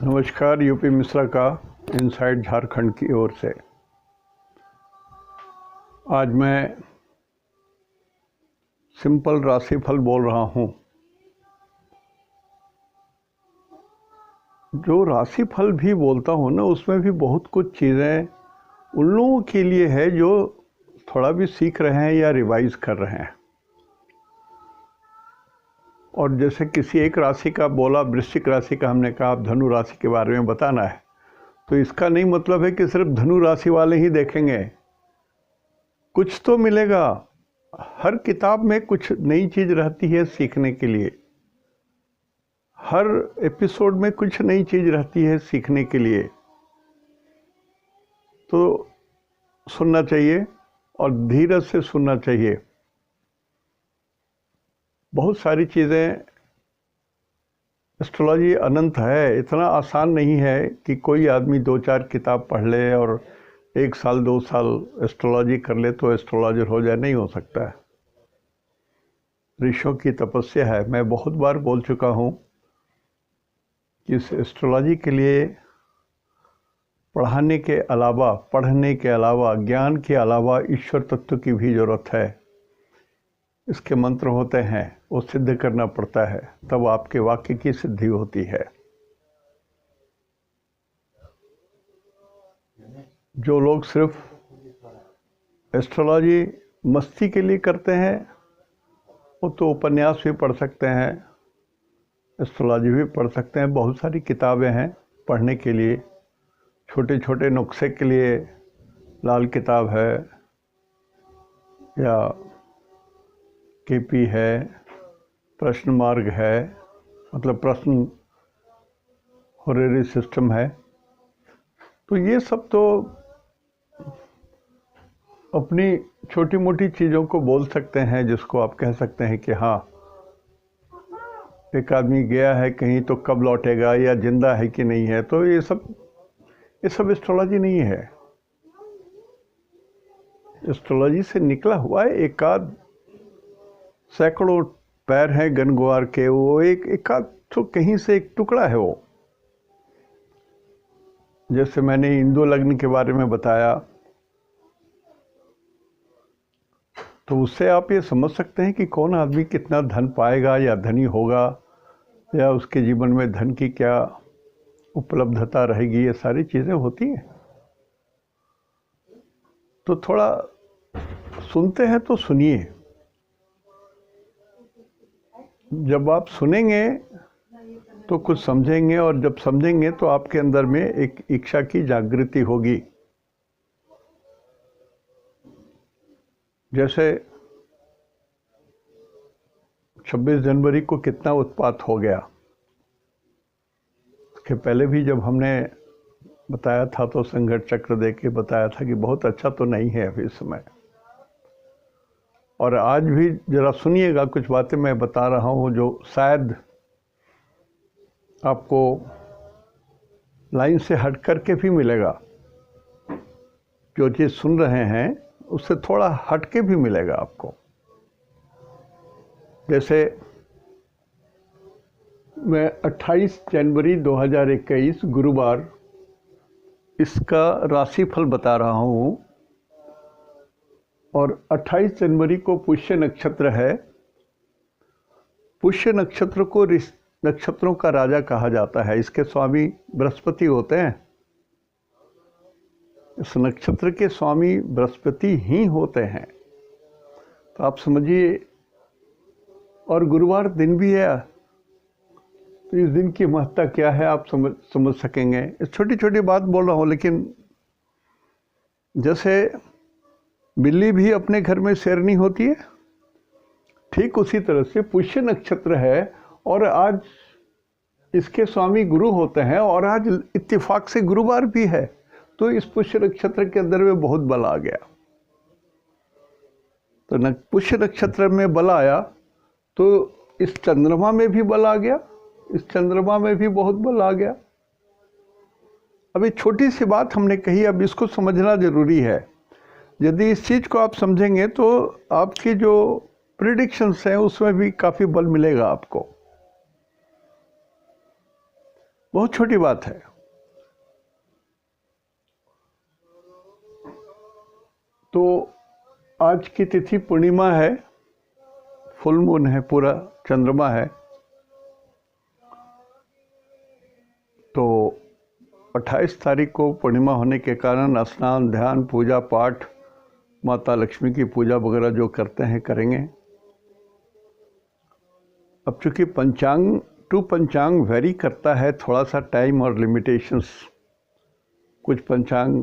नमस्कार। यूपी मिश्रा का इनसाइड झारखंड की ओर से आज मैं सिंपल राशिफल बोल रहा हूँ। जो राशिफल भी बोलता हूँ ना, उसमें भी बहुत कुछ चीज़ें उन लोगों के लिए है जो थोड़ा भी सीख रहे हैं या रिवाइज कर रहे हैं। और जैसे किसी एक राशि का बोला, वृश्चिक राशि का, हमने कहा आप धनु राशि के बारे में बताना है, तो इसका नहीं मतलब है कि सिर्फ धनु राशि वाले ही देखेंगे। कुछ तो मिलेगा। हर किताब में कुछ नई चीज़ रहती है सीखने के लिए। हर एपिसोड में कुछ नई चीज़ रहती है सीखने के लिए। तो सुनना चाहिए और धीरज से सुनना चाहिए। बहुत सारी चीज़ें, एस्ट्रोलॉजी अनंत है। इतना आसान नहीं है कि कोई आदमी 2-4 किताब पढ़ ले और 1 साल 2 साल एस्ट्रोलॉजी कर ले तो एस्ट्रोलॉजर हो जाए। नहीं हो सकता है। ऋषियों की तपस्या है। मैं बहुत बार बोल चुका हूँ कि इस एस्ट्रोलॉजी के लिए पढ़ने के अलावा ज्ञान के अलावा ईश्वर तत्व की भी ज़रूरत है। इसके मंत्र होते हैं, वो सिद्ध करना पड़ता है, तब आपके वाक्य की सिद्धि होती है। जो लोग सिर्फ एस्ट्रोलॉजी मस्ती के लिए करते हैं, वो तो उपन्यास भी पढ़ सकते हैं, एस्ट्रोलॉजी भी पढ़ सकते हैं। बहुत सारी किताबें हैं पढ़ने के लिए। छोटे छोटे नुस्खे के लिए लाल किताब है, या केपी है, प्रश्न मार्ग है, मतलब प्रश्न होरेरी सिस्टम है। तो ये सब तो अपनी छोटी मोटी चीज़ों को बोल सकते हैं, जिसको आप कह सकते हैं कि हाँ, एक आदमी गया है कहीं तो कब लौटेगा, या जिंदा है कि नहीं है। तो ये सब एस्ट्रोलॉजी नहीं है। एस्ट्रोलॉजी से निकला हुआ है एक आध सैकड़ों पैर हैं गनगोवार के, वो एक आध तो कहीं से एक टुकड़ा है वो। जैसे मैंने इंदु लग्न के बारे में बताया, तो उससे आप ये समझ सकते हैं कि कौन आदमी कितना धन पाएगा या धनी होगा, या उसके जीवन में धन की क्या उपलब्धता रहेगी। ये सारी चीज़ें होती हैं। तो थोड़ा सुनते हैं तो सुनिए। जब आप सुनेंगे तो कुछ समझेंगे, और जब समझेंगे तो आपके अंदर में एक इच्छा की जागृति होगी। जैसे 26 जनवरी को कितना उत्पात हो गया। उसके पहले भी जब हमने बताया था तो संघर्ष चक्र दे के बताया था कि बहुत अच्छा तो नहीं है अभी इस समय। और आज भी ज़रा सुनिएगा, कुछ बातें मैं बता रहा हूँ जो शायद आपको लाइन से हट करके भी मिलेगा। जो चीज़ सुन रहे हैं उससे थोड़ा हट के भी मिलेगा आपको। जैसे मैं 28 जनवरी 2021 गुरुवार इसका राशिफल बता रहा हूँ, और 28 जनवरी को पुष्य नक्षत्र है। पुष्य नक्षत्र को नक्षत्रों का राजा कहा जाता है। इसके स्वामी बृहस्पति होते हैं। इस नक्षत्र के स्वामी बृहस्पति ही होते हैं। तो आप समझिए, और गुरुवार दिन भी है, तो इस दिन की महत्ता क्या है आप समझ सकेंगे। इस छोटी छोटी बात बोल रहा हूँ, लेकिन जैसे बिल्ली भी अपने घर में शेरनी होती है, ठीक उसी तरह से पुष्य नक्षत्र है, और आज इसके स्वामी गुरु होते हैं, और आज इत्तेफाक से गुरुवार भी है। तो इस पुष्य नक्षत्र के अंदर में बहुत बल आ गया। तो पुष्य नक्षत्र में बल आया तो इस चंद्रमा में भी बल आ गया, इस चंद्रमा में भी बहुत बल आ गया। अब एक छोटी सी बात हमने कही, अब इसको समझना जरूरी है। यदि इस चीज़ को आप समझेंगे तो आपकी जो प्रिडिक्शंस हैं उसमें भी काफ़ी बल मिलेगा आपको। बहुत छोटी बात है। तो आज की तिथि पूर्णिमा है, फुल मून है, पूरा चंद्रमा है। तो 28 तारीख को पूर्णिमा होने के कारण स्नान, ध्यान, पूजा पाठ, माता लक्ष्मी की पूजा वगैरह जो करते हैं करेंगे। अब चूँकि पंचांग टू पंचांग वेरी करता है, थोड़ा सा टाइम और लिमिटेशंस। कुछ पंचांग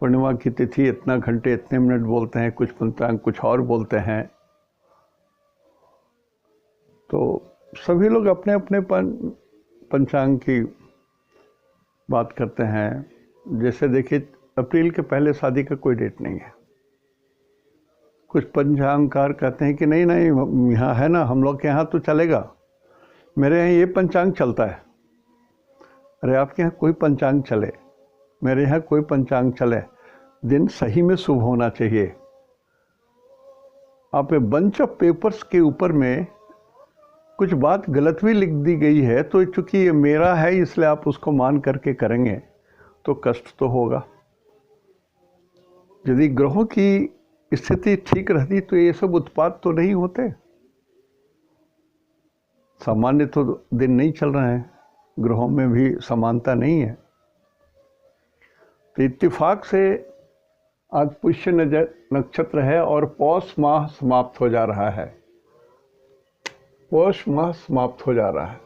पूर्णिमा की तिथि इतना घंटे इतने मिनट बोलते हैं, कुछ पंचांग कुछ और बोलते हैं। तो सभी लोग अपने अपने पंचांग की बात करते हैं। जैसे देखिए, अप्रैल के पहले शादी का कोई डेट नहीं है। कुछ पंचांगकार कहते हैं कि नहीं नहीं, यहाँ है ना, हम लोग के यहाँ तो चलेगा, मेरे यहाँ ये पंचांग चलता है। अरे आपके यहाँ कोई पंचांग चले, मेरे यहाँ कोई पंचांग चले, दिन सही में शुभ होना चाहिए। आप बंच ऑफ पेपर्स के ऊपर में कुछ बात गलत भी लिख दी गई है, तो चूंकि ये मेरा है इसलिए आप उसको मान करके करेंगे तो कष्ट तो होगा। यदि ग्रहों की स्थिति ठीक रहती तो ये सब उत्पात तो नहीं होते। सामान्य तो दिन नहीं चल रहे हैं, ग्रहों में भी समानता नहीं है। तो इत्तेफाक से आज पुष्य नक्षत्र है और पौष माह समाप्त हो जा रहा है। पौष माह समाप्त हो जा रहा है।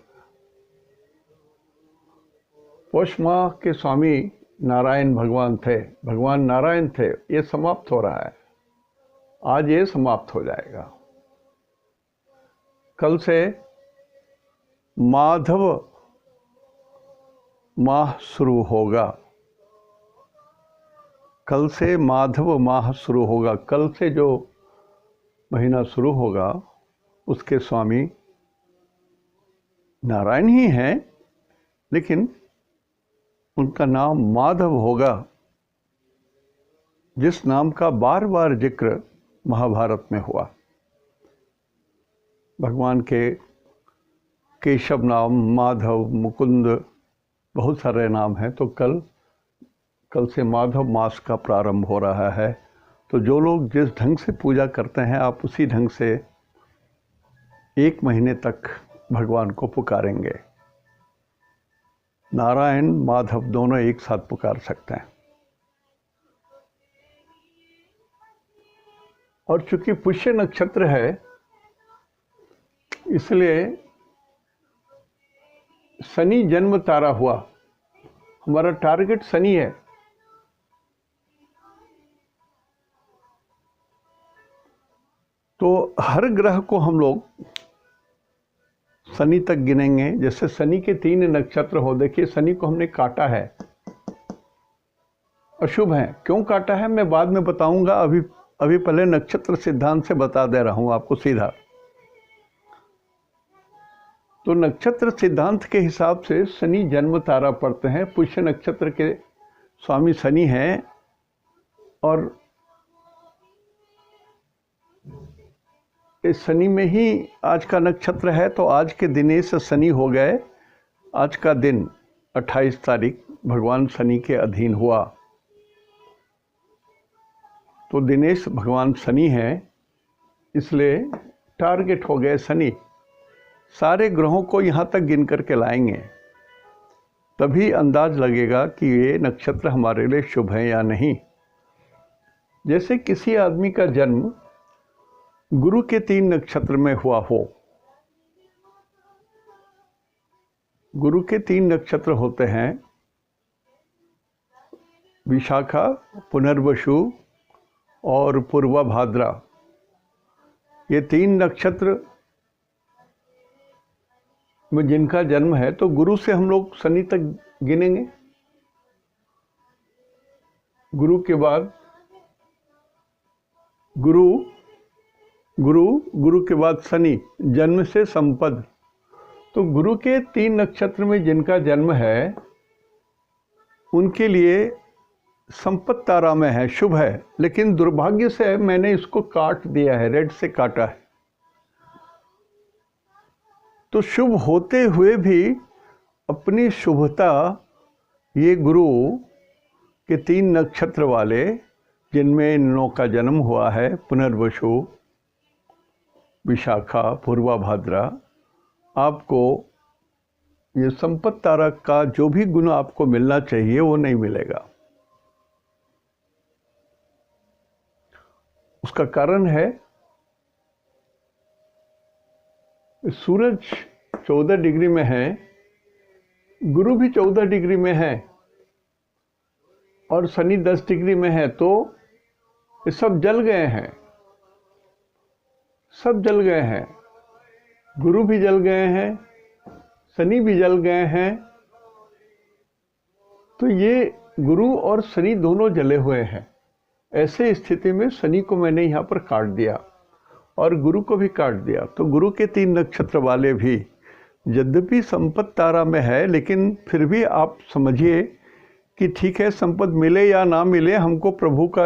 पौष माह के स्वामी नारायण भगवान थे, भगवान नारायण थे। ये समाप्त हो रहा है, आज ये समाप्त हो जाएगा। कल से माधव माह शुरू होगा। कल से माधव माह शुरू होगा। कल से जो महीना शुरू होगा उसके स्वामी नारायण ही हैं, लेकिन उनका नाम माधव होगा, जिस नाम का बार बार जिक्र महाभारत में हुआ। भगवान के केशव नाम, माधव, मुकुंद, बहुत सारे नाम हैं। तो कल से माधव मास का प्रारंभ हो रहा है। तो जो लोग जिस ढंग से पूजा करते हैं, आप उसी ढंग से 1 महीने तक भगवान को पुकारेंगे। नारायण माधव दोनों एक साथ पुकार सकते हैं। और चूंकि पुष्य नक्षत्र है, इसलिए शनि जन्म तारा हुआ। हमारा टारगेट शनि है। तो हर ग्रह को हम लोग शनि तक गिनेंगे। जैसे शनि के 3 नक्षत्र हो, देखिए शनि को हमने काटा है, अशुभ है। क्यों काटा है मैं बाद में बताऊंगा, अभी पहले नक्षत्र सिद्धांत से बता दे रहा हूं आपको सीधा। तो नक्षत्र सिद्धांत के हिसाब से शनि जन्म तारा पड़ते हैं। पुष्य नक्षत्र के स्वामी शनि हैं और इस शनि में ही आज का नक्षत्र है। तो आज के दिनेश शनि हो गए। आज का दिन 28 तारीख भगवान शनि के अधीन हुआ। तो दिनेश भगवान शनि है, इसलिए टारगेट हो गए शनि। सारे ग्रहों को यहाँ तक गिन करके लाएंगे, तभी अंदाज लगेगा कि ये नक्षत्र हमारे लिए शुभ है या नहीं। जैसे किसी आदमी का जन्म गुरु के 3 नक्षत्र में हुआ हो। गुरु के 3 नक्षत्र होते हैं, विशाखा, पुनर्वसु और पूर्वा भाद्रा। ये 3 नक्षत्र में जिनका जन्म है, तो गुरु से हम लोग शनि तक गिनेंगे। गुरु के बाद गुरु के बाद शनि, जन्म से संपद। तो गुरु के 3 नक्षत्र में जिनका जन्म है, उनके लिए संपत्ति तारा में है, शुभ है। लेकिन दुर्भाग्य से मैंने इसको काट दिया है, रेड से काटा है। तो शुभ होते हुए भी अपनी शुभता ये गुरु के 3 नक्षत्र वाले, जिनमें इन का जन्म हुआ है, पुनर्वसु, विशाखा, पूर्वा भाद्रा, आपको ये संपत्ति तारा का जो भी गुण आपको मिलना चाहिए वो नहीं मिलेगा। उसका कारण है सूरज 14 डिग्री में है, गुरु भी 14 डिग्री में है और शनि 10 डिग्री में है, तो ये सब जल गए हैं, सब जल गए हैं। गुरु भी जल गए हैं, शनि भी जल गए हैं। तो ये गुरु और शनि दोनों जले हुए हैं। ऐसे स्थिति में शनि को मैंने यहाँ पर काट दिया और गुरु को भी काट दिया। तो गुरु के 3 नक्षत्र वाले भी यद्यपि संपत्ति तारा में है, लेकिन फिर भी आप समझिए कि ठीक है, संपत्ति मिले या ना मिले, हमको प्रभु का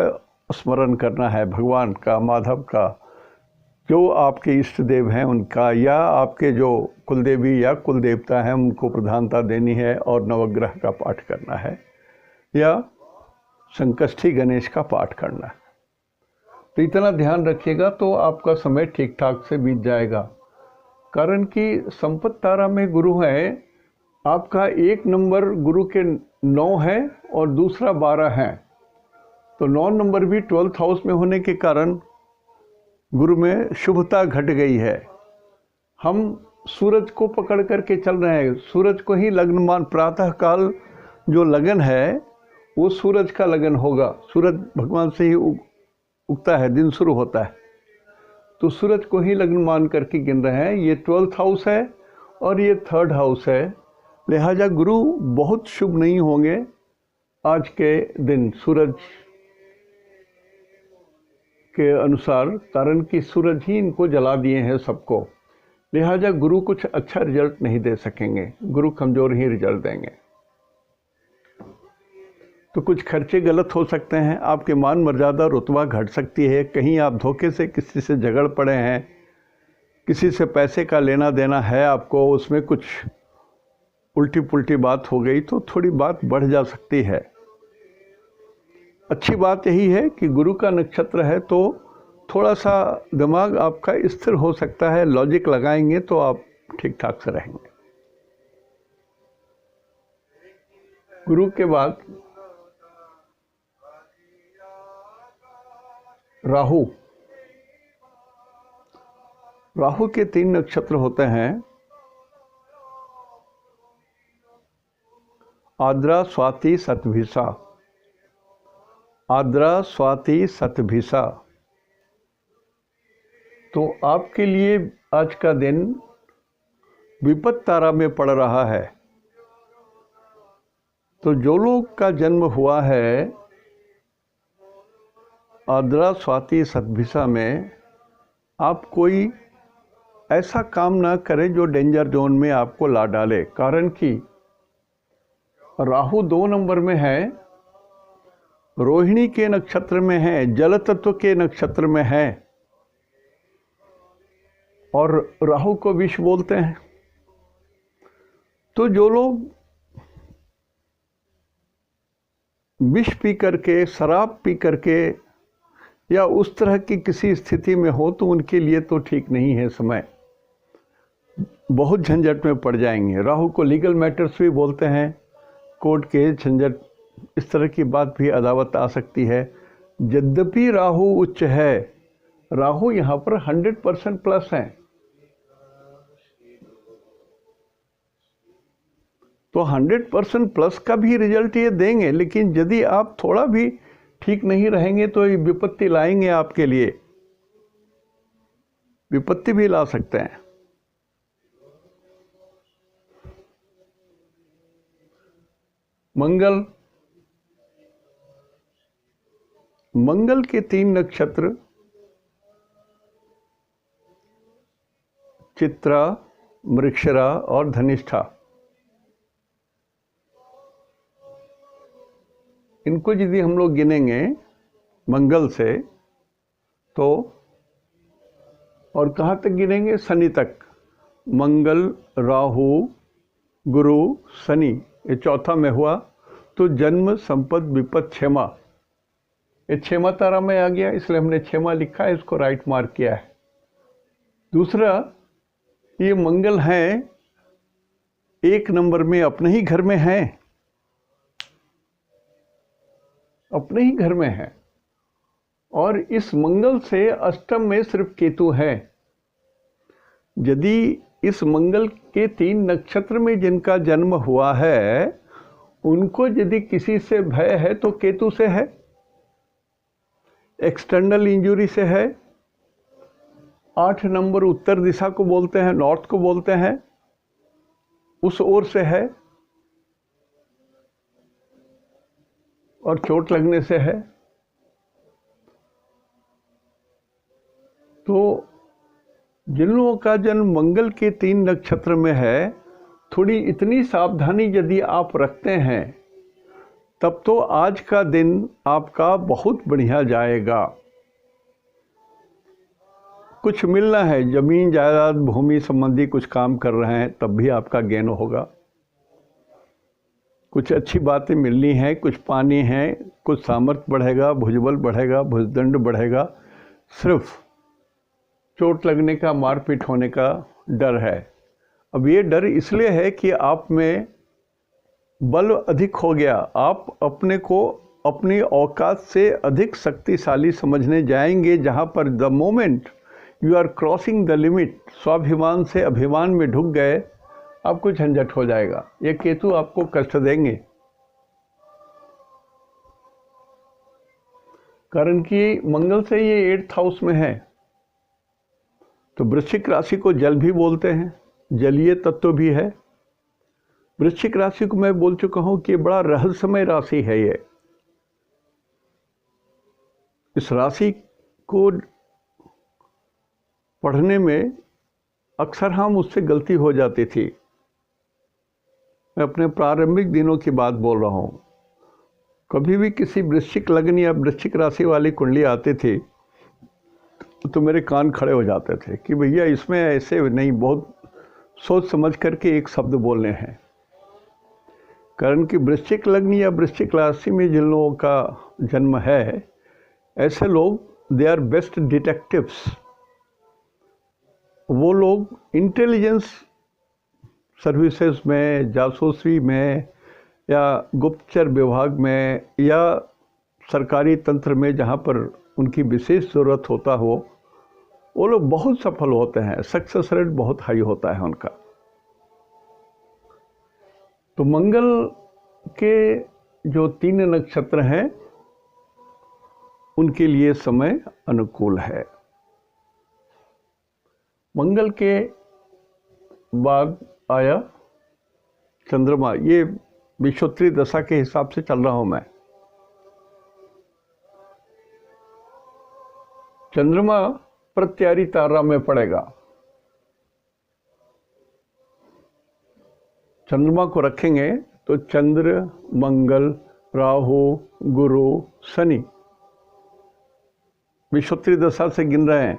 स्मरण करना है, भगवान का, माधव का, जो आपके इष्ट देव हैं उनका, या आपके जो कुलदेवी या कुल देवता हैं उनको प्रधानता देनी है और नवग्रह का पाठ करना है या संकष्टी गणेश का पाठ करना है। तो इतना ध्यान रखिएगा तो आपका समय ठीक ठाक से बीत जाएगा। कारण कि संपत्ति तारा में गुरु है, आपका 1 नंबर गुरु के 9 है और दूसरा 12 है, तो 9 नंबर भी 12th हाउस में होने के कारण गुरु में शुभता घट गई है। हम सूरज को पकड़ करके चल रहे हैं, सूरज को ही लग्न मान, प्रातः काल जो लगन है वो सूरज का लगन होगा। सूरज भगवान से ही उगता है, दिन शुरू होता है, तो सूरज को ही लग्न मान करके गिन रहे हैं। ये 12th हाउस है और ये 3rd हाउस है, लिहाजा गुरु बहुत शुभ नहीं होंगे आज के दिन सूरज के अनुसार, कारण कि सूरज ही इनको जला दिए हैं सबको। लिहाजा गुरु कुछ अच्छा रिजल्ट नहीं दे सकेंगे, गुरु कमज़ोर ही रिजल्ट देंगे। तो कुछ खर्चे गलत हो सकते हैं, आपके मान मर्यादा रुतबा घट सकती है, कहीं आप धोखे से किसी से झगड़ पड़े हैं, किसी से पैसे का लेना देना है आपको, उसमें कुछ उल्टी पुल्टी बात हो गई तो थोड़ी बात बढ़ जा सकती है। अच्छी बात यही है कि गुरु का नक्षत्र है तो थोड़ा सा दिमाग आपका स्थिर हो सकता है, लॉजिक लगाएंगे तो आप ठीक ठाक से रहेंगे। गुरु के बाद राहु, राहु के 3 नक्षत्र होते हैं, आद्रा, स्वाति, शतभिषा। आद्रा, स्वाति, शतभिषा। तो आपके लिए आज का दिन विपत्ति तारा में पड़ रहा है। तो जो लोग का जन्म हुआ है आद्रा, स्वाति, शतभिषा में, आप कोई ऐसा काम ना करें जो डेंजर जोन में आपको ला डाले। कारण कि राहु 2 नंबर में है, रोहिणी के नक्षत्र में है, जल तत्व के नक्षत्र में है, और राहु को विष बोलते हैं। तो जो लोग विष पी करके, शराब पी करके या उस तरह की किसी स्थिति में हो तो उनके लिए तो ठीक नहीं है समय, बहुत झंझट में पड़ जाएंगे। राहु को लीगल मैटर्स भी बोलते हैं, कोर्ट के झंझट, इस तरह की बात भी अदावत आ सकती है। यद्यपि राहु उच्च है, राहु यहाँ पर 100% प्लस है, तो 100% प्लस का भी रिजल्ट ये देंगे। लेकिन यदि आप थोड़ा भी ठीक नहीं रहेंगे तो ये विपत्ति लाएंगे, आपके लिए विपत्ति भी ला सकते हैं। मंगल, मंगल के 3 नक्षत्र चित्रा, मृगशिरा और धनिष्ठा। इनको यदि हम लोग गिनेंगे मंगल से तो, और कहाँ तक गिनेंगे, शनि तक। मंगल, राहु, गुरु शनि, ये चौथा में हुआ तो जन्म संपद विपद क्षेमा, ये क्षेमा तारा में आ गया, इसलिए हमने क्षेमा लिखा है, इसको राइट मार्क किया है। दूसरा, ये मंगल हैं 1 नंबर में, अपने ही घर में हैं, अपने ही घर में है। और इस मंगल से अष्टम में सिर्फ केतु है। यदि इस मंगल के 3 नक्षत्र में जिनका जन्म हुआ है, उनको यदि किसी से भय है तो केतु से है, एक्सटर्नल इंजुरी से है। 8 नंबर उत्तर दिशा को बोलते हैं, नॉर्थ को बोलते हैं, उस ओर से है और चोट लगने से है। तो जिन लोगों का जन्म मंगल के 3 नक्षत्र में है, थोड़ी इतनी सावधानी यदि आप रखते हैं, तब तो आज का दिन आपका बहुत बढ़िया जाएगा। कुछ मिलना है, जमीन जायदाद भूमि संबंधी कुछ काम कर रहे हैं, तब भी आपका गेन होगा। कुछ अच्छी बातें मिलनी है, कुछ पानी है, कुछ सामर्थ्य बढ़ेगा, भुजबल बढ़ेगा, भुजदंड बढ़ेगा। सिर्फ चोट लगने का, मारपीट होने का डर है। अब ये डर इसलिए है कि आप में बल अधिक हो गया, आप अपने को अपनी औकात से अधिक शक्तिशाली समझने जाएंगे, जहाँ पर the moment you are crossing the limit, स्वाभिमान से अभिमान में ढुक गए, आपको झंझट हो जाएगा। ये केतु आपको कष्ट देंगे, कारण कि मंगल से ये 8th हाउस में है। तो वृश्चिक राशि को जल भी बोलते हैं, जलीय तत्व भी है। वृश्चिक राशि को मैं बोल चुका हूं कि बड़ा रहस्यमय राशि है ये। इस राशि को पढ़ने में अक्सर हम उससे गलती हो जाती थी। मैं अपने प्रारंभिक दिनों की बात बोल रहा हूँ। कभी भी किसी वृश्चिक लग्न या वृश्चिक राशि वाली कुंडली आती थी तो मेरे कान खड़े हो जाते थे कि भैया इसमें ऐसे नहीं, बहुत सोच समझ करके एक शब्द बोलने हैं। कारण कि वृश्चिक लग्न या वृश्चिक राशि में जिन लोगों का जन्म है, ऐसे लोग दे आर बेस्ट डिटेक्टिव्स। वो लोग इंटेलिजेंस सर्विसेज में, जासूसी में या गुप्तचर विभाग में या सरकारी तंत्र में, जहाँ पर उनकी विशेष ज़रूरत होता हो, वो लोग बहुत सफल होते हैं, सक्सेस रेट बहुत हाई होता है उनका। तो मंगल के जो 3 नक्षत्र हैं, उनके लिए समय अनुकूल है। मंगल के बाद आया चंद्रमा। ये विषुवत्रीय दशा के हिसाब से चल रहा हूं मैं। चंद्रमा प्रत्यारी तारा में पड़ेगा। चंद्रमा को रखेंगे तो चंद्र, मंगल, राहु, गुरु, शनि, विषुवत्रीय दशा से गिन रहे हैं।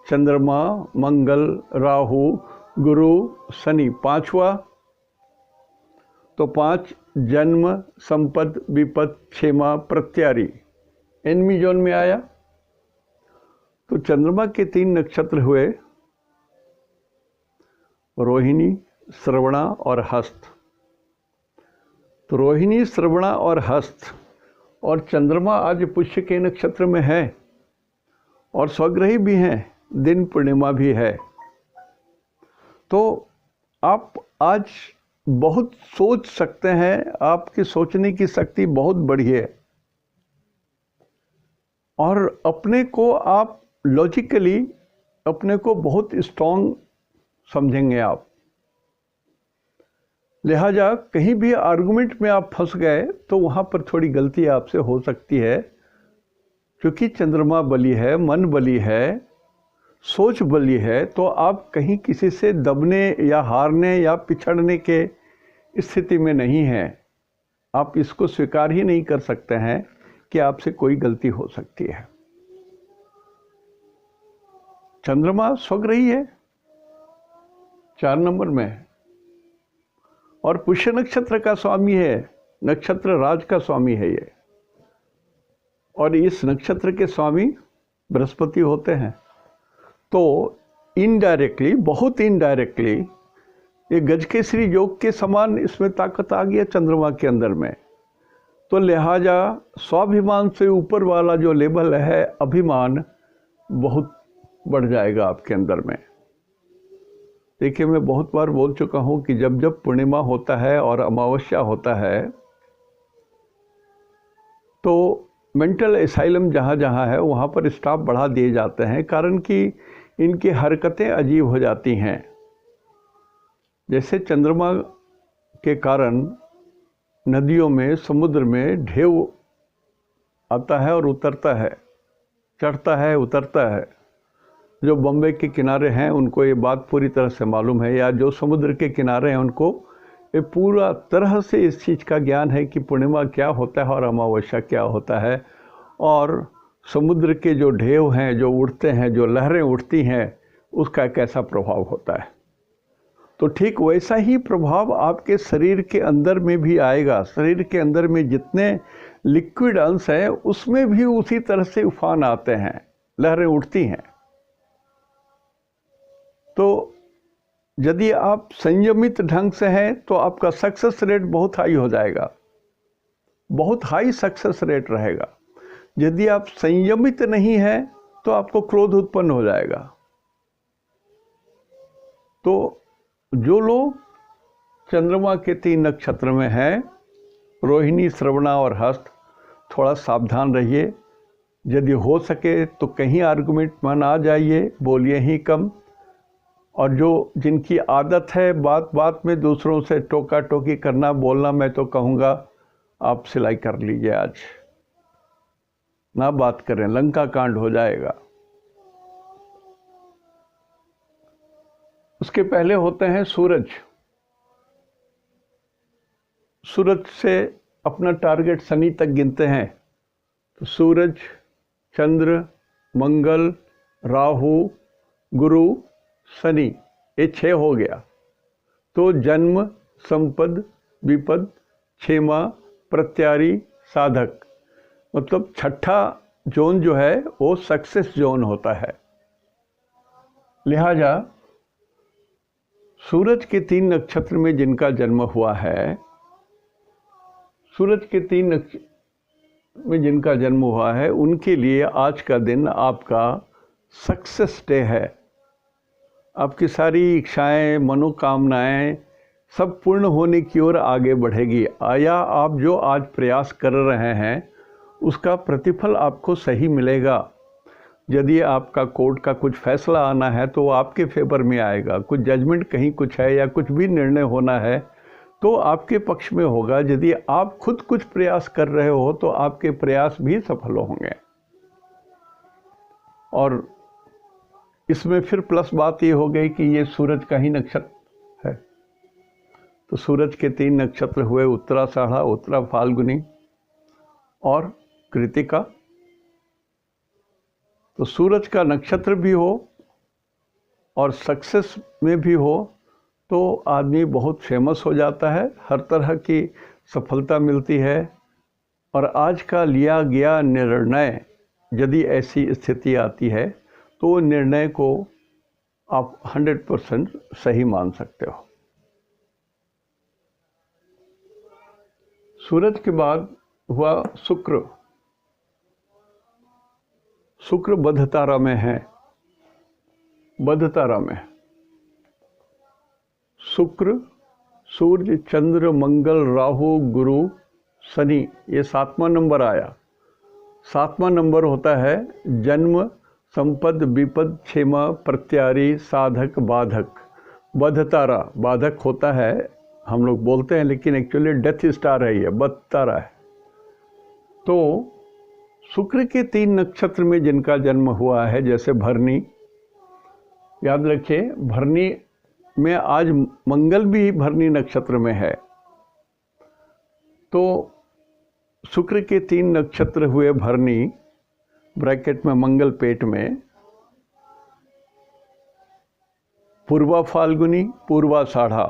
चंद्रमा, मंगल, राहु, गुरु, शनि, 5वां। तो 5 जन्म, संपद, विपद, क्षेमा, प्रत्यारी, एनिमी जोन में आया। तो चंद्रमा के 3 नक्षत्र हुए, रोहिणी, श्रवणा और हस्त। तो रोहिणी, श्रवणा और हस्त, और चंद्रमा आज पुष्य के नक्षत्र में है और स्वग्रही भी हैं, दिन पूर्णिमा भी है। तो आप आज बहुत सोच सकते हैं, आपकी सोचने की शक्ति बहुत बड़ी है और अपने को आप लॉजिकली अपने को बहुत स्ट्रॉन्ग समझेंगे आप। लिहाजा कहीं भी आर्गुमेंट में आप फंस गए तो वहाँ पर थोड़ी गलती आपसे हो सकती है, क्योंकि चंद्रमा बली है, मन बली है, सोच बली है। तो आप कहीं किसी से दबने या हारने या पिछड़ने के स्थिति में नहीं हैं। आप इसको स्वीकार ही नहीं कर सकते हैं कि आपसे कोई गलती हो सकती है। चंद्रमा स्वग्रही है, 4 नंबर में है और पुष्य नक्षत्र का स्वामी है, नक्षत्र राज का स्वामी है ये, और इस नक्षत्र के स्वामी बृहस्पति होते हैं। तो इनडायरेक्टली, बहुत इनडायरेक्टली ये गजकेसरी योग के समान इसमें ताकत आ गया चंद्रमा के अंदर में। तो लिहाजा स्वाभिमान से ऊपर वाला जो लेवल है, अभिमान, बहुत बढ़ जाएगा आपके अंदर में। देखिए, मैं बहुत बार बोल चुका हूँ कि जब जब पूर्णिमा होता है और अमावस्या होता है तो मेंटल एसाइलम जहाँ जहाँ है वहाँ पर स्टाफ बढ़ा दिए जाते हैं, कारण कि इनकी हरकतें अजीब हो जाती हैं। जैसे चंद्रमा के कारण नदियों में, समुद्र में ढेव आता है और उतरता है, चढ़ता है, उतरता है। जो बॉम्बे के किनारे हैं उनको ये बात पूरी तरह से मालूम है, या जो समुद्र के किनारे हैं उनको ये पूरा तरह से इस चीज़ का ज्ञान है कि पूर्णिमा क्या होता है और अमावस्या क्या होता है, और समुद्र के जो ढेव हैं, जो उड़ते हैं, जो लहरें उठती हैं, उसका कैसा प्रभाव होता है। तो ठीक वैसा ही प्रभाव आपके शरीर के अंदर में भी आएगा। शरीर के अंदर में जितने लिक्विड अंश हैं उसमें भी उसी तरह से उफान आते हैं, लहरें उठती हैं। तो यदि आप संयमित ढंग से हैं तो आपका सक्सेस रेट बहुत हाई हो जाएगा, बहुत हाई सक्सेस रेट रहेगा। यदि आप संयमित नहीं हैं तो आपको क्रोध उत्पन्न हो जाएगा। तो जो लोग चंद्रमा के 3 नक्षत्र में हैं, रोहिणी, श्रवणा और हस्त, थोड़ा सावधान रहिए। यदि हो सके तो कहीं आर्गुमेंट में ना जाइए, बोलिए ही कम। और जो जिनकी आदत है बात बात में दूसरों से टोका टोकी करना, बोलना, मैं तो कहूँगा आप सिलाई कर लीजिए, आज ना बात करें, लंका कांड हो जाएगा। उसके पहले होते हैं सूरज। सूरज से अपना टारगेट शनि तक गिनते हैं। तो सूरज, चंद्र, मंगल, राहु, गुरु, शनि, ये 6 हो गया। तो जन्म, संपद, विपद, क्षेमा, प्रत्यारी, साधक, मतलब छठा जोन जो है वो सक्सेस जोन होता है। लिहाजा सूरज के 3 नक्षत्र में जिनका जन्म हुआ है, सूरज के 3 नक्षत्र में जिनका जन्म हुआ है, उनके लिए आज का दिन आपका सक्सेस डे है। आपकी सारी इच्छाएं, मनोकामनाएं सब पूर्ण होने की ओर आगे बढ़ेगी। आया आप जो आज प्रयास कर रहे हैं उसका प्रतिफल आपको सही मिलेगा। यदि आपका कोर्ट का कुछ फैसला आना है तो आपके फेवर में आएगा। कुछ जजमेंट कहीं कुछ है या कुछ भी निर्णय होना है तो आपके पक्ष में होगा। यदि आप खुद कुछ प्रयास कर रहे हो तो आपके प्रयास भी सफल होंगे। और इसमें फिर प्लस बात ये हो गई कि ये सूरज का ही नक्षत्र है। तो सूरज के 3 नक्षत्र हुए, उत्तराषाढ़ा, उत्तरा फाल्गुनी और कृतिका। तो सूरज का नक्षत्र भी हो और सक्सेस में भी हो तो आदमी बहुत फेमस हो जाता है, हर तरह की सफलता मिलती है। और आज का लिया गया निर्णय, यदि ऐसी स्थिति आती है तो निर्णय को आप 100% सही मान सकते हो। सूरज के बाद हुआ शुक्र। शुक्र बध तारा में है, बध तारा में शुक्र, सूर्य, चंद्र, मंगल, राहु, गुरु, शनि, ये 7वां नंबर आया। 7वां नंबर होता है जन्म, संपद, विपद, क्षेमा, प्रत्यारी, साधक, बाधक। बध तारा बाधक होता है, हम लोग बोलते हैं, लेकिन एक्चुअली डेथ स्टार है, ये बध तारा है। तो शुक्र के 3 नक्षत्र में जिनका जन्म हुआ है, जैसे भरनी, याद रखिए भरनी में आज मंगल भी भरनी नक्षत्र में है। तो शुक्र के 3 नक्षत्र हुए भरनी, ब्रैकेट में मंगल पेट में, पूर्वा फाल्गुनी, पूर्वाषाढ़ा,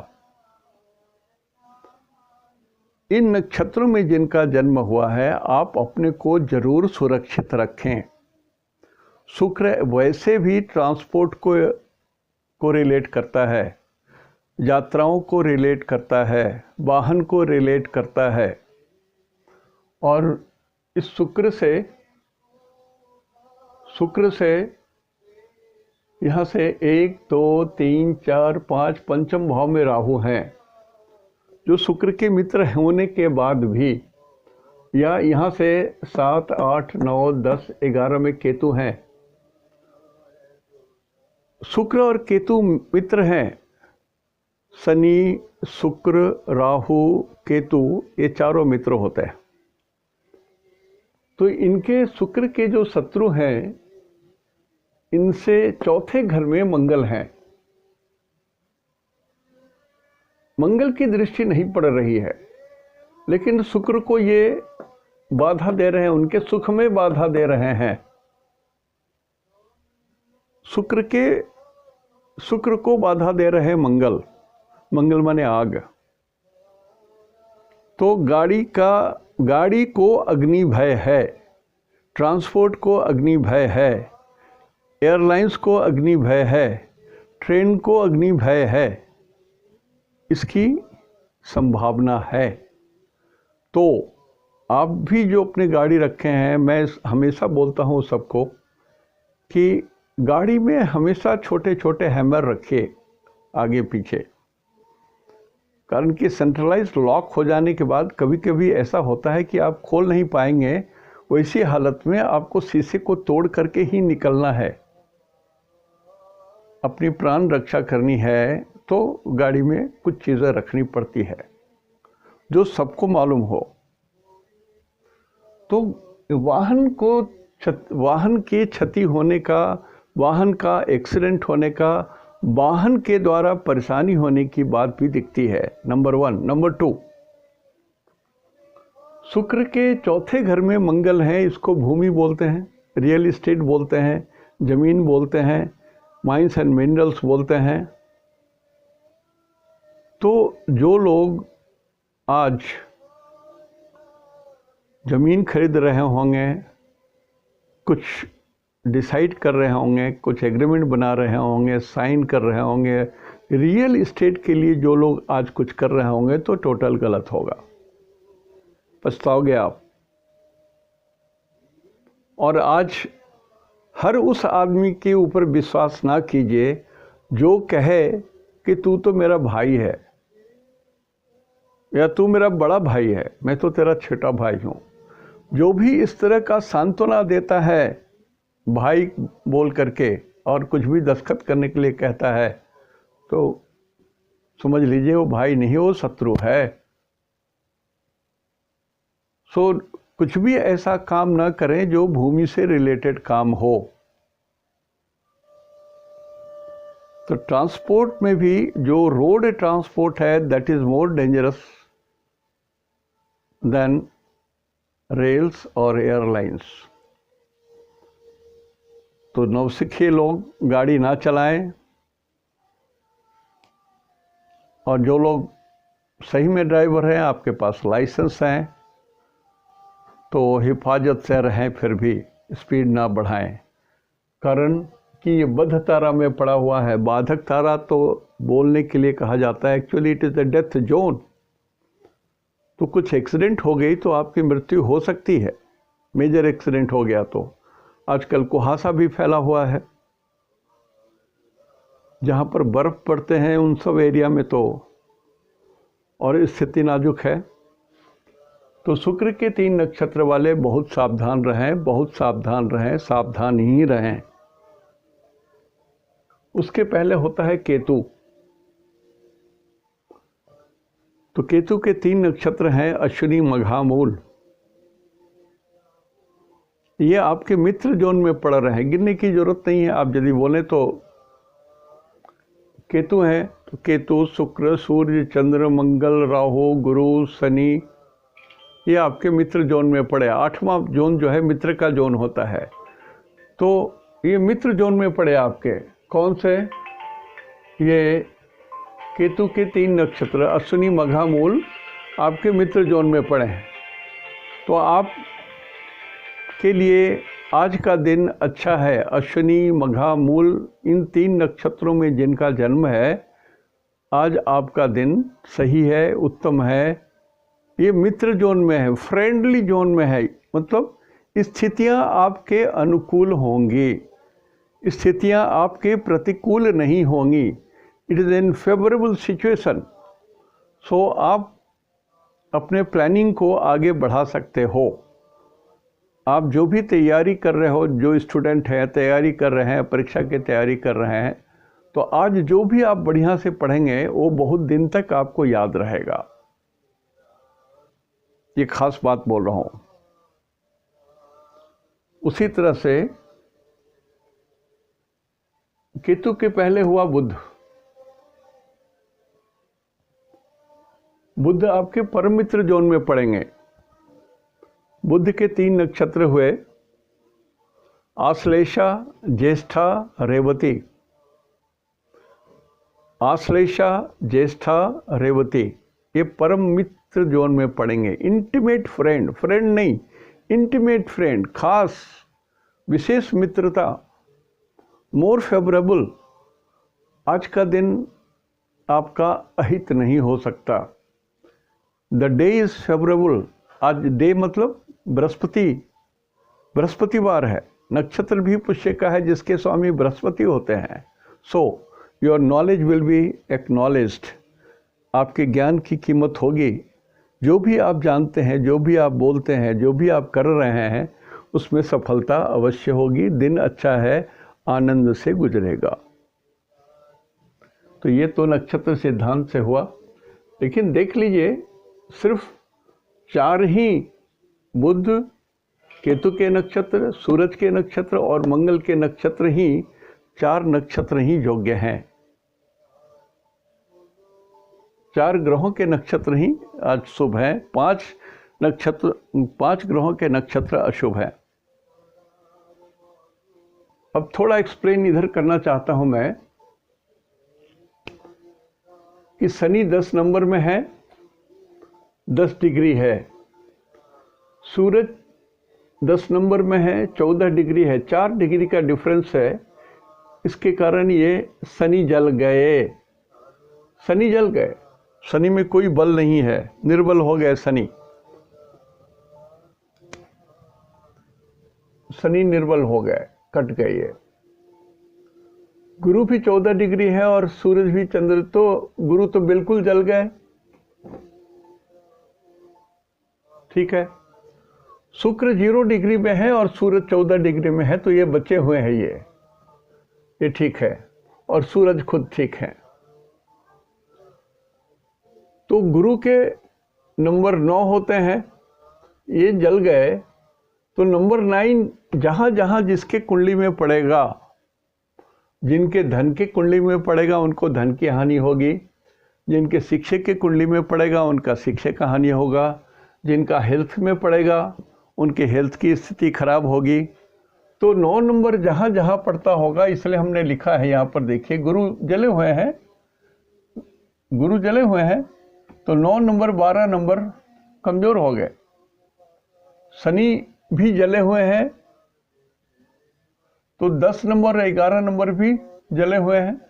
इन नक्षत्रों में जिनका जन्म हुआ है, आप अपने को जरूर सुरक्षित रखें। शुक्र वैसे भी ट्रांसपोर्ट को रिलेट करता है, यात्राओं को रिलेट करता है, वाहन को रिलेट करता है। और इस शुक्र से यहाँ से 1 2 3 4 5 पंचम भाव में राहु हैं, जो शुक्र के मित्र होने के बाद भी, या यहाँ से 7 8 9 10 11 में केतु हैं। शुक्र और केतु मित्र हैं। शनि, शुक्र, राहु, केतु, ये चारों मित्र होते हैं। तो इनके शुक्र के जो शत्रु हैं, इनसे चौथे घर में मंगल हैं। मंगल की दृष्टि नहीं पड़ रही है, लेकिन शुक्र को ये बाधा दे रहे हैं, उनके सुख में बाधा दे रहे हैं। शुक्र को बाधा दे रहे हैं मंगल माने आग। तो गाड़ी को अग्नि भय है, ट्रांसपोर्ट को अग्नि भय है, एयरलाइंस को अग्नि भय है, ट्रेन को अग्नि भय है, इसकी संभावना है। तो आप भी जो अपने गाड़ी रखे हैं, मैं हमेशा बोलता हूँ सबको कि गाड़ी में हमेशा छोटे छोटे हैमर रखिए आगे पीछे, कारण कि सेंट्रलाइज्ड लॉक हो जाने के बाद कभी कभी ऐसा होता है कि आप खोल नहीं पाएंगे। वैसी हालत में आपको शीशे को तोड़ करके ही निकलना है। अपनी प्राण रक्षा करनी है तो गाड़ी में कुछ चीज़ें रखनी पड़ती है, जो सबको मालूम हो। तो वाहन की क्षति होने का, वाहन का एक्सीडेंट होने का, वाहन के द्वारा परेशानी होने की बात भी दिखती है, नंबर 1। नंबर 2, शुक्र के चौथे घर में मंगल है। इसको भूमि बोलते हैं, रियल एस्टेट बोलते हैं, जमीन बोलते हैं, माइंस एंड मिनरल्स बोलते हैं। तो जो लोग आज जमीन खरीद रहे होंगे, कुछ डिसाइड कर रहे होंगे, कुछ एग्रीमेंट बना रहे होंगे, साइन कर रहे होंगे, रियल एस्टेट के लिए जो लोग आज कुछ कर रहे होंगे, तो टोटल गलत होगा, पछताओगे आप। और आज हर उस आदमी के ऊपर विश्वास ना कीजिए जो कहे कि तू तो मेरा भाई है, या तू मेरा बड़ा भाई है, मैं तो तेरा छोटा भाई हूँ। जो भी इस तरह का सांत्वना देता है भाई बोल करके और कुछ भी दस्तखत करने के लिए कहता है, तो समझ लीजिए वो भाई नहीं, वो शत्रु है। सो कुछ भी ऐसा काम ना करें जो भूमि से रिलेटेड काम हो। तो ट्रांसपोर्ट में भी जो रोड ट्रांसपोर्ट है, that is more dangerous than rails और एयरलाइंस। तो नौसिखिए लोग गाड़ी ना चलाएं, और जो लोग सही में ड्राइवर हैं, आपके पास लाइसेंस हैं, तो हिफाजत से रहें, फिर भी स्पीड ना बढ़ाएं। कारण कि ये बद्ध तारा में पड़ा हुआ है। बाधक तारा तो बोलने के लिए कहा जाता है, actually it is the death zone. तो कुछ एक्सीडेंट हो गई तो आपकी मृत्यु हो सकती है, मेजर एक्सीडेंट हो गया तो। आजकल कुहासा भी फैला हुआ है, जहाँ पर बर्फ़ पड़ते हैं उन सब एरिया में तो और स्थिति नाजुक है। तो शुक्र के 3 नक्षत्र वाले बहुत सावधान रहें, बहुत सावधान रहें, सावधान ही रहें। उसके पहले होता है केतु। तो केतु के 3 नक्षत्र हैं, अश्विनी, मघा, मूल। ये आपके मित्र जोन में पड़ रहे हैं, गिनने की जरूरत नहीं है। आप यदि बोले तो केतु हैं, तो केतु, शुक्र, सूर्य, चंद्र, मंगल, राहु, गुरु, शनि, ये आपके मित्र जोन में पड़े। 8वां जोन जो है मित्र का जोन होता है, तो ये मित्र जोन में पड़े आपके। कौन से? ये केतु के 3 नक्षत्र, अश्विनी, मघा, मूल, आपके मित्र जोन में पड़े हैं, तो आप के लिए आज का दिन अच्छा है। अश्विनी, मघा, मूल, इन 3 नक्षत्रों में जिनका जन्म है, आज आपका दिन सही है, उत्तम है। ये मित्र जोन में है, फ्रेंडली जोन में है, मतलब स्थितियां आपके अनुकूल होंगी, स्थितियां आपके प्रतिकूल नहीं होंगी। It is in favourable situation. So आप अपने प्लानिंग को आगे बढ़ा सकते हो। आप जो भी तैयारी कर रहे हो, जो स्टूडेंट हैं तैयारी कर रहे हैं, परीक्षा की तैयारी कर रहे हैं, तो आज जो भी आप बढ़िया से पढ़ेंगे वो बहुत दिन तक आपको याद रहेगा। ये खास बात बोल रहा हूँ। उसी तरह से केतु के पहले हुआ बुध। बुध आपके परम मित्र जोन में पड़ेंगे। बुध के 3 नक्षत्र हुए, आश्लेषा, ज्येष्ठा, रेवती। आश्लेषा, ज्येष्ठा, रेवती ये परम मित्र जोन में पड़ेंगे। इंटीमेट फ्रेंड, फ्रेंड नहीं, इंटीमेट फ्रेंड, खास विशेष मित्रता, मोर फेवरेबल। आज का दिन आपका अहित नहीं हो सकता। The day is favourable. आज डे मतलब बृहस्पतिवार है, नक्षत्र भी पुष्य का है जिसके स्वामी बृहस्पति होते हैं। So your knowledge will be acknowledged. आपके ज्ञान की कीमत होगी। जो भी आप जानते हैं, जो भी आप बोलते हैं, जो भी आप कर रहे हैं, उसमें सफलता अवश्य होगी। दिन अच्छा है, आनंद से गुजरेगा। तो ये तो नक्षत्र सिद्धांत से हुआ। लेकिन देख लीजिए, सिर्फ 4 ही, बुध, केतु के नक्षत्र, सूरज के नक्षत्र और मंगल के नक्षत्र ही, 4 नक्षत्र ही योग्य हैं। 4 ग्रहों के नक्षत्र ही आज शुभ हैं। 5 ग्रहों के नक्षत्र अशुभ हैं। अब थोड़ा एक्सप्लेन इधर करना चाहता हूं मैं कि शनि 10 नंबर में है, 10 डिग्री है। सूरज 10 नंबर में है, 14 डिग्री है। 4 डिग्री का डिफरेंस है। इसके कारण ये शनि जल गए। शनि जल गए। शनि में कोई बल नहीं है, निर्बल हो गए शनि। शनि निर्बल हो गए, कट गए ये। गुरु भी 14 डिग्री है और सूरज भी, चंद्र तो, गुरु तो बिल्कुल जल गए। ठीक है। शुक्र 0 डिग्री में है और सूरज 14 डिग्री में है, तो ये बचे हुए हैं। ये ठीक है। और सूरज खुद ठीक है। तो गुरु के नंबर 9 होते हैं, ये जल गए। तो नंबर 9 जहां जहां जिसके कुंडली में पड़ेगा, जिनके धन के कुंडली में पड़ेगा उनको धन की हानि होगी, जिनके शिक्षक के कुंडली में पड़ेगा उनका शिक्षक का हानि होगा, जिनका हेल्थ में पड़ेगा उनके हेल्थ की स्थिति खराब होगी। तो 9 नंबर जहाँ जहाँ पड़ता होगा, इसलिए हमने लिखा है यहाँ पर, देखिए गुरु जले हुए हैं, गुरु जले हुए हैं, तो 9 नंबर 12 नंबर कमज़ोर हो गए। शनि भी जले हुए हैं, तो 10 नंबर 11 नंबर भी जले हुए हैं।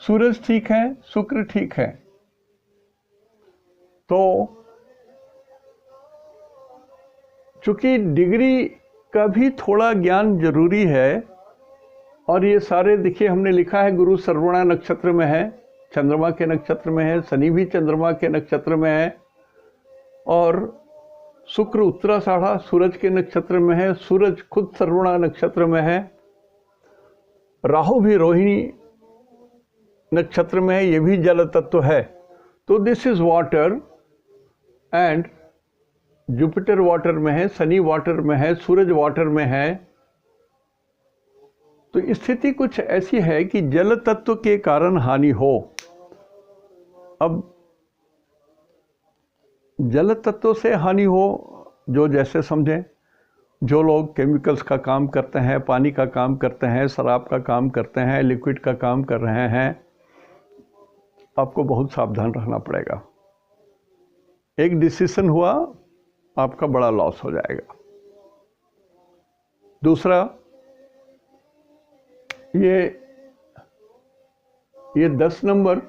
सूरज ठीक है, शुक्र ठीक है। तो चूंकि डिग्री का भी थोड़ा ज्ञान जरूरी है, और ये सारे देखिए हमने लिखा है, गुरु सर्वणा नक्षत्र में है, चंद्रमा के नक्षत्र में है, शनि भी चंद्रमा के नक्षत्र में है, और शुक्र उत्तराषाढ़ा सूरज के नक्षत्र में है, सूरज खुद सर्वणा नक्षत्र में है, राहु भी रोहिणी नक्षत्र में है, ये भी जल तत्व है। तो this is water, and Jupiter water में है, शनि वाटर में है, सूरज वाटर में है। तो स्थिति कुछ ऐसी है कि जल तत्व के कारण हानि हो। अब जल तत्व से हानि हो, जो जैसे समझें। जो लोग केमिकल्स का काम करते हैं, पानी का काम करते हैं, शराब का काम करते हैं, लिक्विड का काम कर रहे हैं, आपको बहुत सावधान रहना पड़ेगा। एक डिसीजन हुआ, आपका बड़ा लॉस हो जाएगा। दूसरा, ये 10 नंबर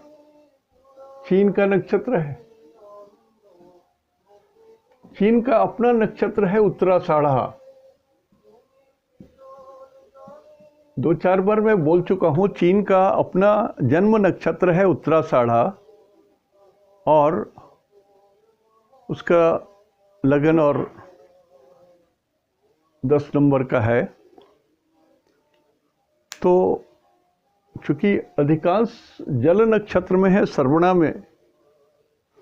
चीन का नक्षत्र है। चीन का अपना नक्षत्र है उत्तराषाढ़ा। 2-4 बार मैं बोल चुका हूं, चीन का अपना जन्म नक्षत्र है उत्तराषाढ़ा और उसका लगन और 10 नंबर का है। तो चूंकि अधिकांश जल नक्षत्र में है, श्रवणा में,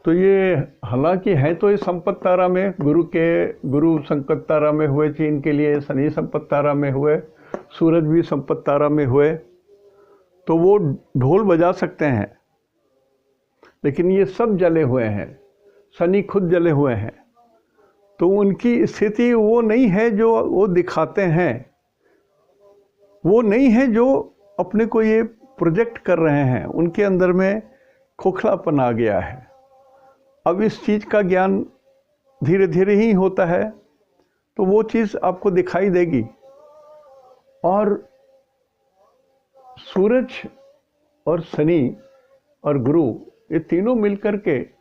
तो ये हालांकि है तो ये संपत तारा में, गुरु संकट तारा में हुए चीन के लिए, शनि संपत तारा में हुए, सूरज भी संपत तारा में हुए, तो वो ढोल बजा सकते हैं। लेकिन ये सब जले हुए हैं, शनि खुद जले हुए हैं, तो उनकी स्थिति वो नहीं है जो वो दिखाते हैं, वो नहीं है जो अपने को ये प्रोजेक्ट कर रहे हैं। उनके अंदर में खोखलापन आ गया है। अब इस चीज़ का ज्ञान धीरे धीरे ही होता है, तो वो चीज़ आपको दिखाई देगी। और सूरज और शनि और गुरु, ये तीनों मिलकर के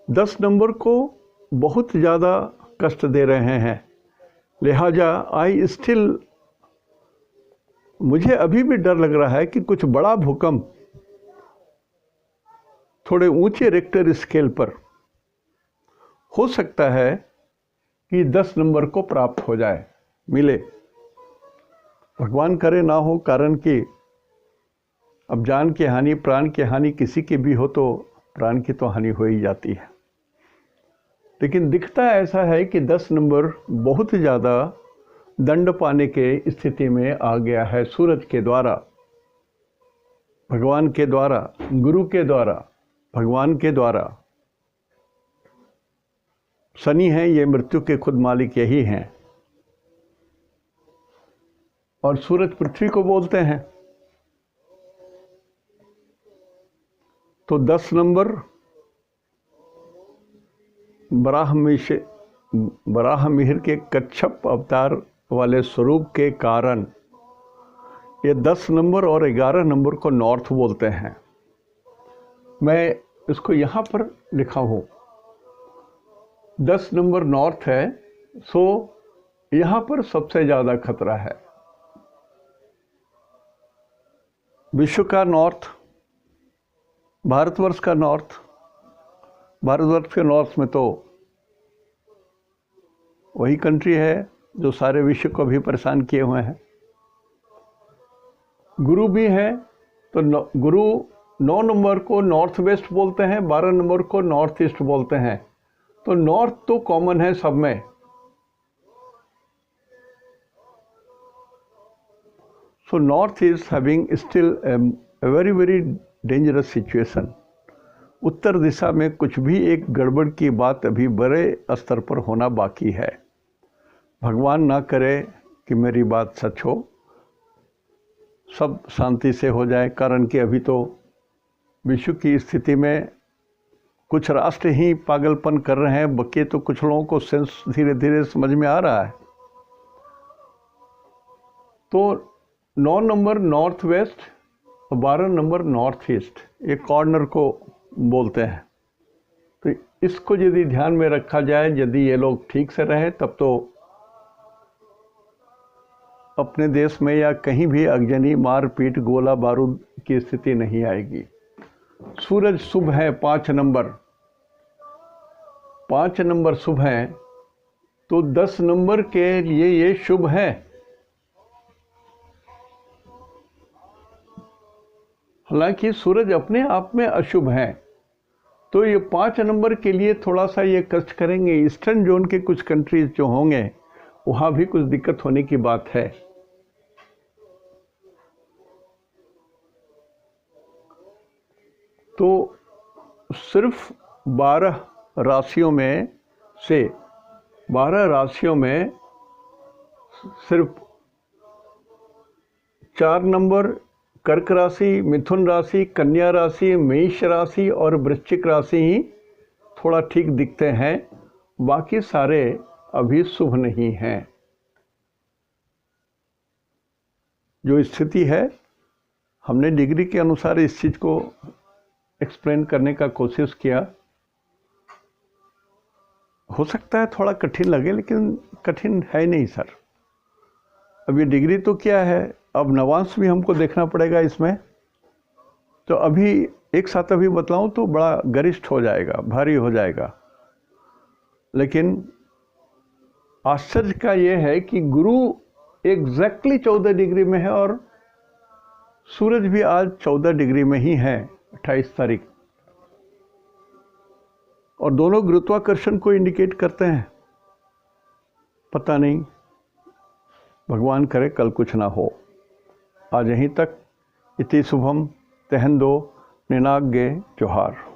10 नंबर को बहुत ज़्यादा कष्ट दे रहे हैं। लिहाजा मुझे अभी भी डर लग रहा है कि कुछ बड़ा भूकंप थोड़े ऊंचे रिक्टर स्केल पर हो सकता है कि 10 नंबर को प्राप्त हो जाए, मिले। भगवान करे ना हो, कारण कि अब जान की हानि, प्राण की हानि किसी की भी हो तो प्राण की तो हानि हो ही जाती है। लेकिन दिखता ऐसा है कि 10 नंबर बहुत ज़्यादा दंड पाने के स्थिति में आ गया है, सूरज के द्वारा, भगवान के द्वारा, गुरु के द्वारा, भगवान के द्वारा। शनि है, ये मृत्यु के खुद मालिक यही हैं, और सूरज पृथ्वी को बोलते हैं। तो 10 नंबर बराह मिहिर के कच्छप अवतार वाले स्वरूप के कारण ये 10 नंबर और 11 नंबर को नॉर्थ बोलते हैं। मैं इसको यहाँ पर लिखा हूँ, 10 नंबर नॉर्थ है, सो यहाँ पर सबसे ज़्यादा खतरा है। विश्व का नॉर्थ, भारतवर्ष का नॉर्थ, भारतवर्ष के नॉर्थ में तो वही कंट्री है जो सारे विश्व को भी परेशान किए हुए हैं। गुरु भी है, तो गुरु 9 नंबर को नॉर्थ वेस्ट बोलते हैं, 12 नंबर को नॉर्थ ईस्ट बोलते हैं। तो नॉर्थ तो कॉमन है सब में। So north is having still a very very dangerous situation। उत्तर दिशा में कुछ भी एक गड़बड़ की बात अभी बड़े स्तर पर होना बाकी है। भगवान ना करे कि मेरी बात सच हो, सब शांति से हो जाए, कारण कि अभी तो विश्व की स्थिति में कुछ राष्ट्र ही पागलपन कर रहे हैं, बाकी तो कुछ लोगों को सेंस धीरे धीरे समझ में आ रहा है। तो 9 नंबर नॉर्थ वेस्ट और 12 नंबर नॉर्थ ईस्ट, ये कॉर्नर को बोलते हैं। तो इसको यदि ध्यान में रखा जाए, यदि ये लोग ठीक से रहे, तब तो अपने देश में या कहीं भी अगजनी, मारपीट, गोला बारूद की स्थिति नहीं आएगी। सूरज शुभ है, 5 नंबर शुभ है, तो 10 नंबर के लिए ये शुभ है। हालांकि सूरज अपने आप में अशुभ है, तो ये 5 नंबर के लिए थोड़ा सा ये कष्ट करेंगे। ईस्टर्न जोन के कुछ कंट्रीज जो होंगे, वहाँ भी कुछ दिक्कत होने की बात है। तो सिर्फ 12 राशियों में से 12 राशियों में सिर्फ 4 नंबर कर्क राशि, मिथुन राशि, कन्या राशि, मेष राशि और वृश्चिक राशि ही थोड़ा ठीक दिखते हैं, बाकी सारे अभी शुभ नहीं हैं। जो स्थिति है, हमने डिग्री के अनुसार इस चीज़ को एक्सप्लेन करने का कोशिश किया। हो सकता है थोड़ा कठिन लगे, लेकिन कठिन है नहीं सर। अब ये डिग्री तो क्या है, अब नवांश भी हमको देखना पड़ेगा इसमें। तो अभी एक साथ अभी बतलाऊं तो बड़ा गरिष्ठ हो जाएगा, भारी हो जाएगा। लेकिन आश्चर्य का ये है कि गुरु एग्जैक्टली 14 डिग्री में है और सूरज भी आज 14 डिग्री में ही है, 28 तारीख। और दोनों गुरुत्वाकर्षण को इंडिकेट करते हैं। पता नहीं, भगवान करे कल कुछ ना हो। आज यहीं तक। इति शुभम तेहंदो निनाग्गे जोहार।